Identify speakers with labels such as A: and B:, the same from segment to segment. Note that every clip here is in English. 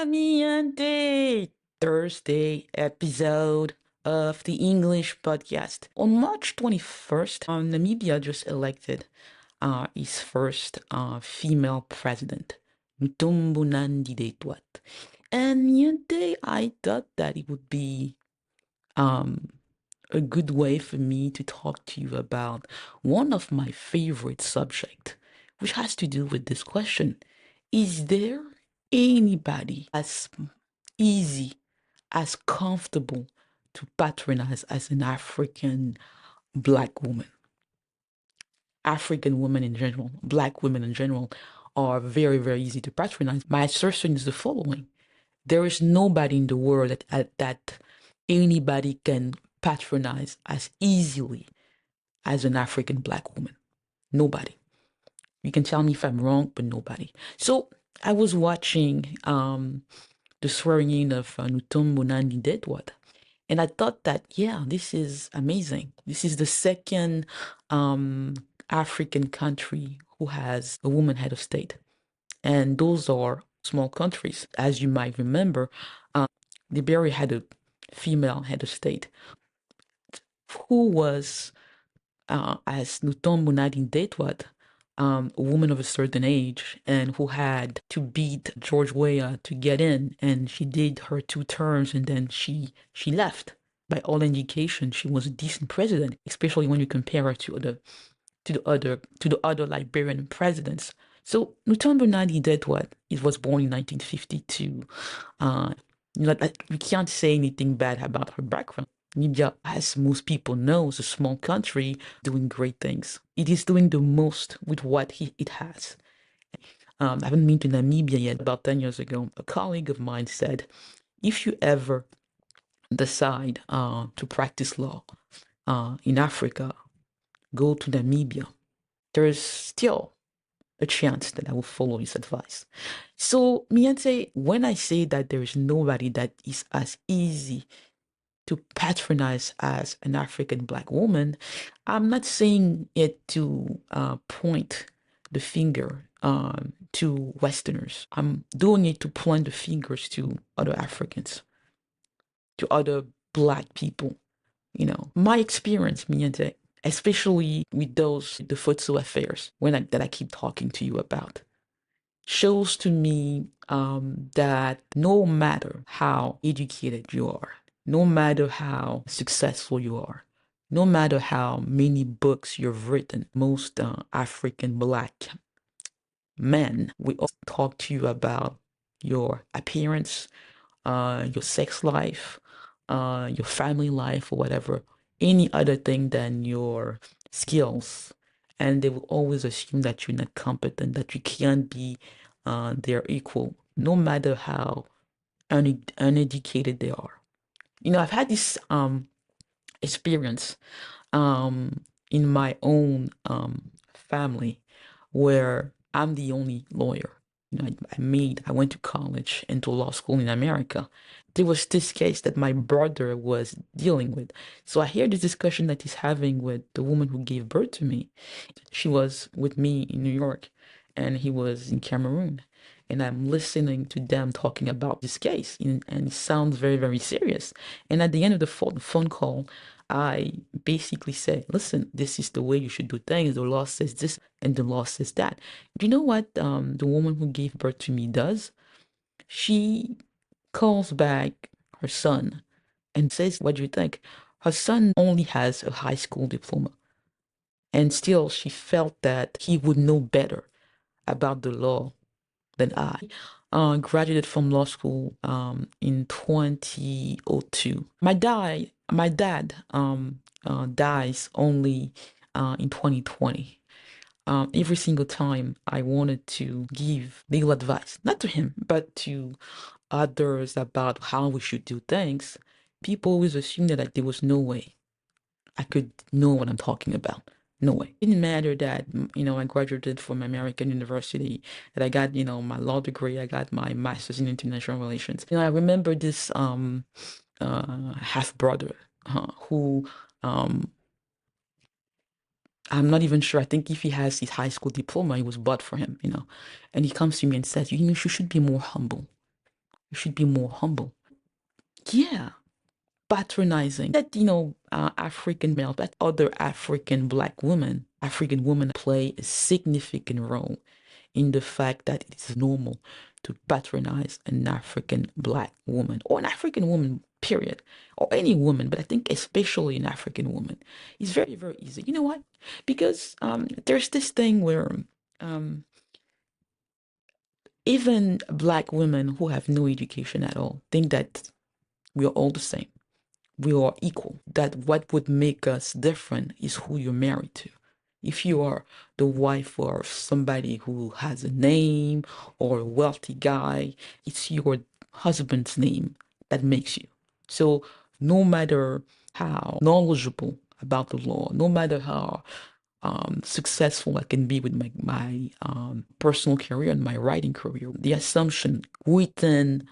A: mi gente! Thursday episode of the English podcast. On March 21st, Namibia just elected its first female president, Nandi-Ndaitwah. And Niente, I thought that it would be um, a good way for me to talk to you about one of my favorite subjects, which has to do with this question. Is there anybody as easy, as comfortable to patronize as an African black woman? African women in general, black women in general, are very, very easy to patronize. My assertion is the following. There is nobody in the world that anybody can patronize as easily as an African black woman. Nobody. You can tell me if I'm wrong, but nobody. So I was watching the swearing in of Nandi-Ndaitwah, and I thought that, yeah, this is amazing. This is the second African country who has a woman head of state. And those are small countries. As you might remember, Liberia had a female head of state who was, as Nutombo Nandi-Ndaitwah, a woman of a certain age and who had to beat George Weah to get in, and she did her 2 terms and then she left. By all indication, she was a decent president, especially when you compare her to the other Liberian presidents. So Nutombo Nandi-Ndaitwah, it was born in 1952. We can't say anything bad about her background. Namibia, as most people know, is a small country doing great things. It is doing the most with what it has. I haven't been to Namibia yet. About 10 years ago, a colleague of mine said, if you ever decide to practice law in Africa, go to Namibia. There is still a chance that I will follow his advice. So, Miente, when I say that there is nobody that is as easy to patronize as an African black woman, I'm not saying it to point the finger to Westerners. I'm doing it to point the fingers to other Africans, to other black people. My experience, Miente, especially with the Fotso affairs that I keep talking to you about, shows to me that no matter how educated you are, no matter how successful you are, no matter how many books you've written, most African black men will also talk to you about your appearance, your sex life, your family life, or whatever, any other thing than your skills. And they will always assume that you're not competent, that you can't be their equal, no matter how uneducated they are. I've had this experience in my own family where I'm the only lawyer. I went to college and to law school in America. There was this case that my brother was dealing with. So I hear this discussion that he's having with the woman who gave birth to me. She was with me in New York and he was in Cameroon. And I'm listening to them talking about this case, and it sounds very, very serious. And at the end of the phone call, I basically say, listen, this is the way you should do things. The law says this and the law says that. Do you know what the woman who gave birth to me does? She calls back her son and says, what do you think? Her son only has a high school diploma. And still, she felt that he would know better about the law than I. Graduated from law school in 2002. My dad dies only in 2020. Every single time I wanted to give legal advice, not to him, but to others about how we should do things, people always assumed that there was no way I could know what I'm talking about. No way. It didn't matter that, I graduated from American University, that I got, my law degree, I got my master's in international relations. I remember this half brother who I'm not even sure. I think if he has his high school diploma, it was bought for him, and he comes to me and says, you should be more humble. You should be more humble. Yeah, patronizing. That, African male, that other African black woman, African women play a significant role in the fact that it is normal to patronize an African black woman or an African woman, period, or any woman, but I think especially an African woman. It's very, very easy. You know what? Because there's this thing where um, even black women who have no education at all think that we are all the same. We are equal. That what would make us different is who you're married to. If you are the wife of somebody who has a name or a wealthy guy, it's your husband's name that makes you. So no matter how knowledgeable about the law, no matter how successful I can be with my personal career and my writing career, the assumption within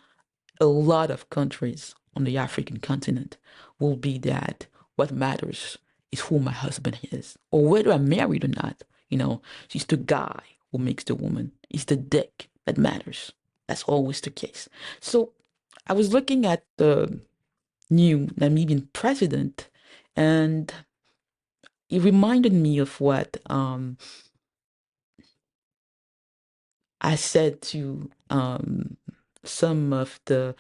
A: a lot of countries on the African continent will be that what matters is who my husband is, or whether I'm married or not. It's the guy who makes the woman. It's the dick that matters. That's always the case. So I was looking at the new Namibian president, and it reminded me of what I said to some of the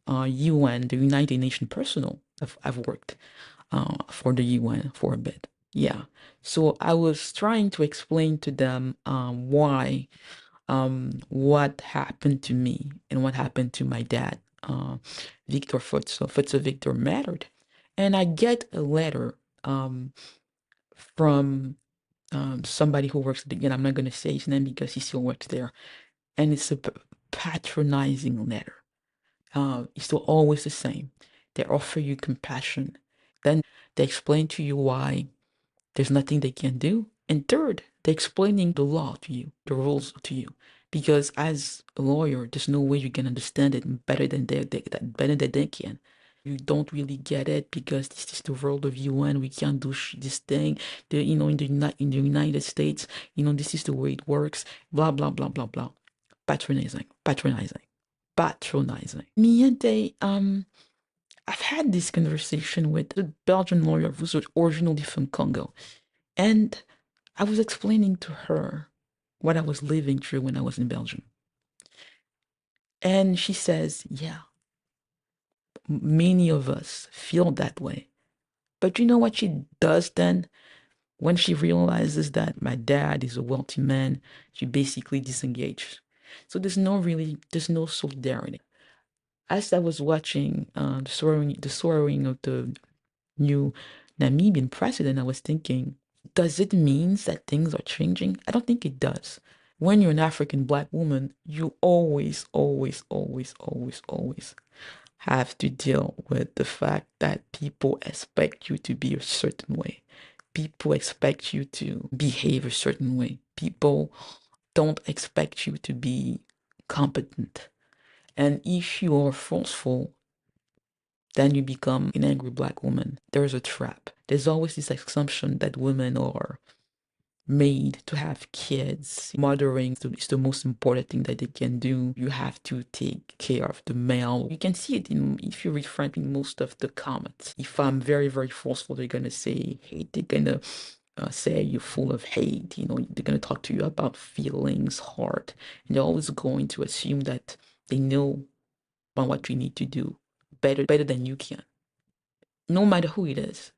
A: UN, the United Nations personnel. I've worked for the UN for a bit. Yeah. So I was trying to explain to them why what happened to me and what happened to my dad, Victor Fotso, Fotso Victor mattered. And I get a letter from somebody who works again. I'm not going to say his name because he still works there. And it's a patronizing letter. It's still always the same. They offer you compassion. Then they explain to you why there's nothing they can do. And third, they're explaining the law to you, the rules to you. Because as a lawyer, there's no way you can understand it better than better than they can. You don't really get it because this is the world of UN. We can't do this thing. In the United States, this is the way it works. Blah blah blah blah blah. Patronizing. Me and I've had this conversation with a Belgian lawyer who's originally from Congo. And I was explaining to her what I was living through when I was in Belgium. And she says, yeah, many of us feel that way. But you know what she does then? When she realizes that my dad is a wealthy man, she basically disengages. So there's no solidarity. As I was watching the swearing of the new Namibian president, I was thinking, does it mean that things are changing? I don't think it does. When you're an African black woman, you always, always, always, always, always have to deal with the fact that people expect you to be a certain way. People expect you to behave a certain way. People don't expect you to be competent. And if you are forceful, then you become an angry black woman. There's a trap. There's always this assumption that women are made to have kids. Mothering is the most important thing that they can do. You have to take care of the male. You can see it if you read in most of the comments. If I'm very, very forceful, they're gonna say hate. They're gonna say you're full of hate. They're gonna talk to you about feelings, heart, and they're always going to assume that they know about what you need to do better than you can. No matter who it is,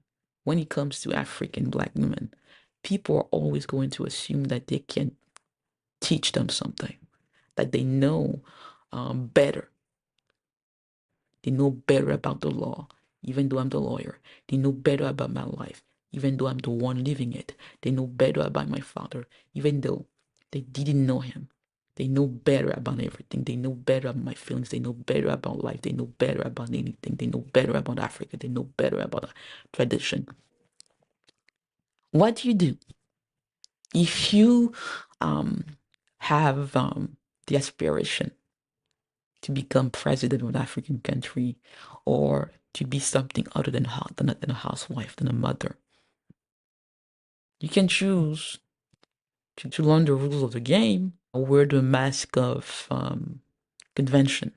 A: when it comes to African black women, people are always going to assume that they can teach them something, that they know better. They know better about the law, even though I'm the lawyer. They know better about my life, even though I'm the one living it. They know better about my father, even though they didn't know him. They know better about everything. They know better about my feelings. They know better about life. They know better about anything. They know better about Africa. They know better about tradition. What do you do if you have the aspiration to become president of an African country or to be something other than a housewife, than a mother? You can choose to learn the rules of the game or wear the mask of convention.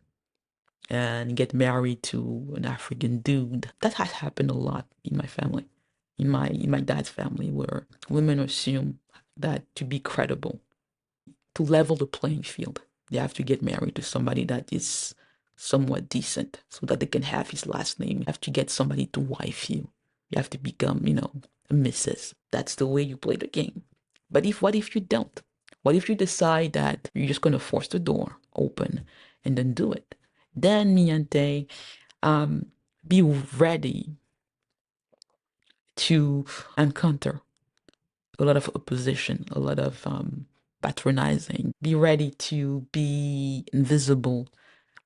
A: and get married to an African dude. That has happened a lot in my family, in my dad's family, where women assume that to be credible, to level the playing field, they have to get married to somebody that is somewhat decent so that they can have his last name. You have to get somebody to wife you. You have to become, a Mrs. That's the way you play the game. But what if you don't? What if you decide that you're just going to force the door open and then do it? Then, Miante, be ready to encounter a lot of opposition, a lot of patronizing. Be ready to be invisible,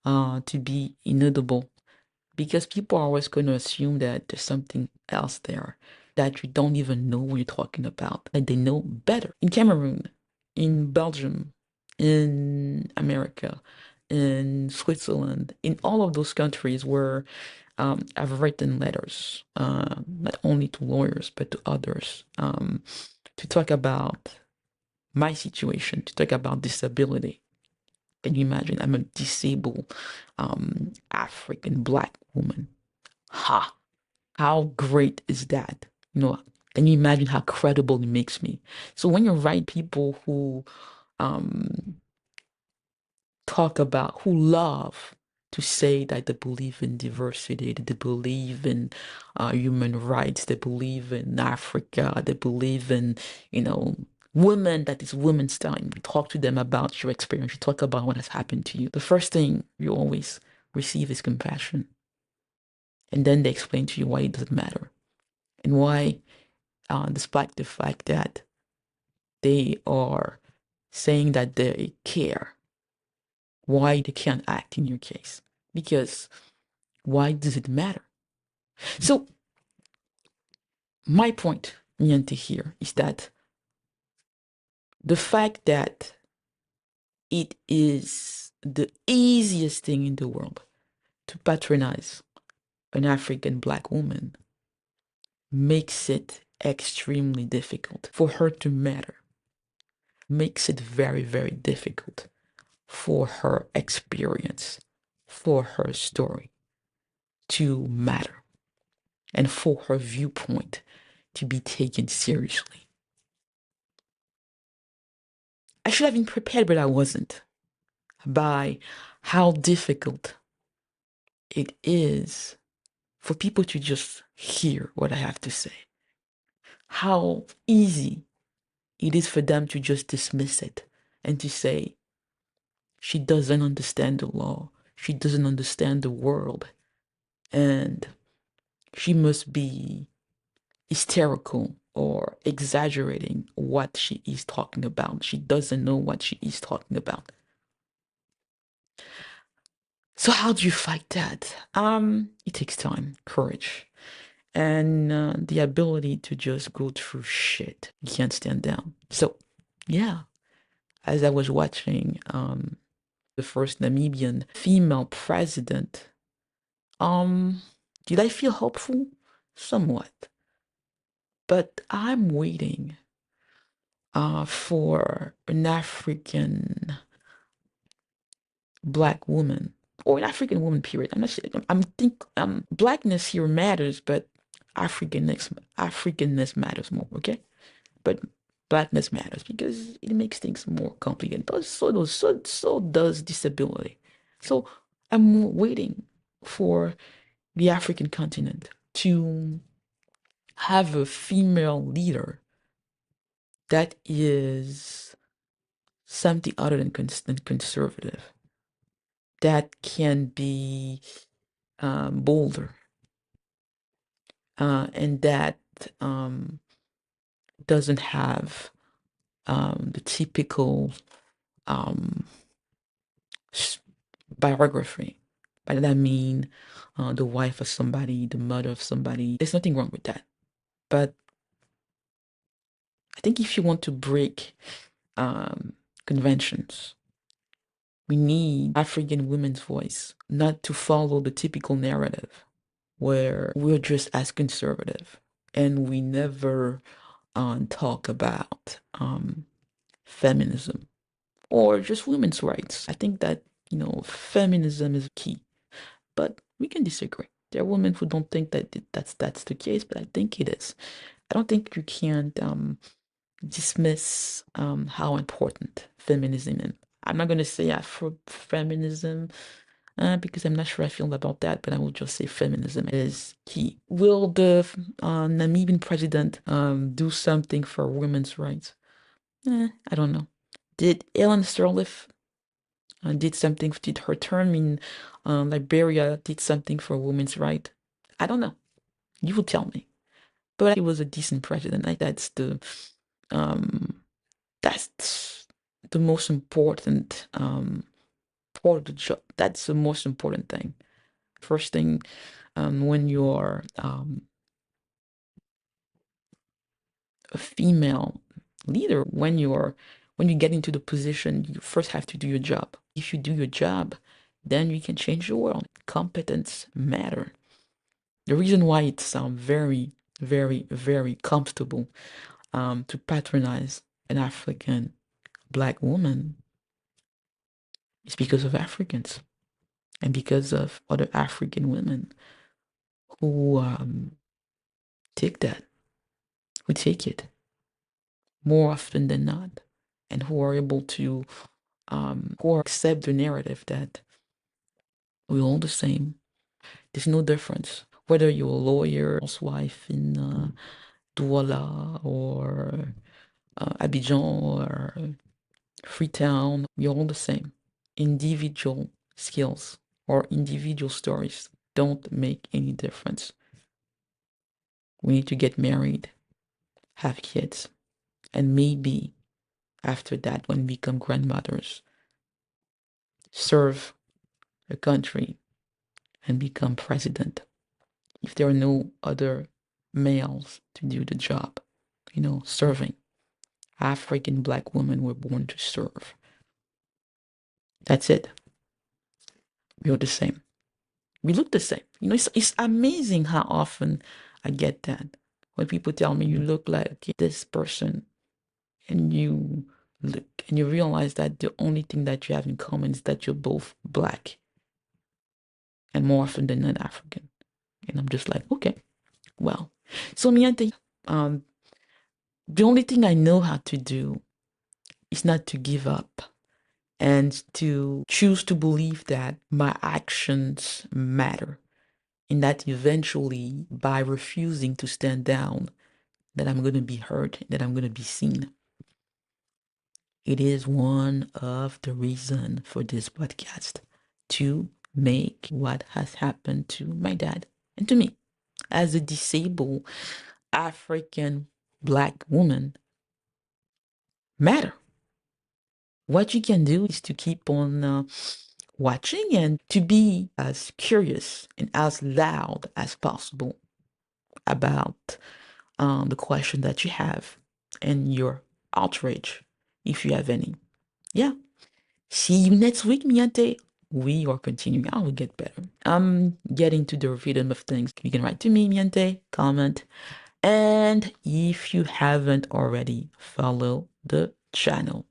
A: to be inaudible, because people are always going to assume that there's something else there that you don't even know what you're talking about, that they know better. In Cameroon, in Belgium, in America, in Switzerland, in all of those countries where I've written letters, not only to lawyers, but to others, to talk about my situation, to talk about disability. Can you imagine? I'm a disabled African Black woman. Ha! How great is that? Can you imagine how credible it makes me? So when you write people who um, who love to say that they believe in diversity, that they believe in human rights, they believe in Africa, they believe in, women, that is women's time. You talk to them about your experience, you talk about what has happened to you. The first thing you always receive is compassion. And then they explain to you why it doesn't matter. And why, despite the fact that they are saying that they care, why they can't act in your case. Because why does it matter? So my point, Niente, here is that the fact that it is the easiest thing in the world to patronize an African Black woman makes it extremely difficult for her to matter, makes it very, very difficult for her experience, for her story to matter, and for her viewpoint to be taken seriously. I should have been prepared, but I wasn't, by how difficult it is for people to just hear what I have to say. How easy it is for them to just dismiss it and to say, she doesn't understand the law, she doesn't understand the world, and she must be hysterical or exaggerating what she is talking about. She doesn't know what she is talking about. So how do you fight that? It takes time, courage, and the ability to just go through shit. You can't stand down. So, yeah, as I was watching the first Namibian female president, did I feel hopeful? Somewhat. But I'm waiting for an African Black woman, or an African woman, period. I'm not sure. Blackness here matters, but Africanness matters more, okay? But Blackness matters because it makes things more complicated. So does disability. So I'm waiting for the African continent to have a female leader that is something other than conservative, that can be bolder, and that doesn't have the typical biography. By that I mean the wife of somebody, the mother of somebody. There's nothing wrong with that. But I think if you want to break conventions, we need African women's voice, not to follow the typical narrative where we're just as conservative and we never talk about feminism or just women's rights. I think that, feminism is key. but we can disagree. There are women who don't think that that's the case, but I think it is. I don't think you can't dismiss how important feminism is. I'm not going to say Afro-feminism because I'm not sure I feel about that, but I will just say feminism is key. Will the Namibian president do something for women's rights? I don't know. Did Ellen Sirleaf did something, did her term in Liberia did something for women's right? I don't know. You will tell me. But he was a decent president. Like um, that's the most important part of the job. That's the most important thing. First thing, when you're a female leader, when you get into the position, you first have to do your job. If you do your job, then you can change the world. Competence matter. The reason why it's very, very, very comfortable to patronize an African black woman is because of Africans and because of other African women who take that, who take it more often than not, and who are able to who accept the narrative that we're all the same. There's no difference whether you're a lawyer, housewife in Douala or Abidjan or Freetown. We're all the same. Individual skills or individual stories don't make any difference. We need to get married, have kids, and maybe after that, when we become grandmothers, serve a country and become president. If there are no other males to do the job, serving. African black women were born to serve. That's it. We're the same. We look the same. It's amazing how often I get that. When people tell me you look like this person, and you look and you realize that the only thing that you have in common is that you're both black and more often than not African. And I'm just like, okay, well. So Miante, the only thing I know how to do is not to give up and to choose to believe that my actions matter. And that eventually, by refusing to stand down, that I'm going to be heard, that I'm going to be seen. It is one of the reasons for this podcast to make what has happened to my dad and to me as a disabled African black woman matter. What you can do is to keep on watching and to be as curious and as loud as possible about the question that you have and your outrage, if you have any. Yeah. See you next week, Miante. We are continuing. I will get better. I'm getting to the rhythm of things. You can write to me, Miante, comment. And if you haven't already, follow the channel.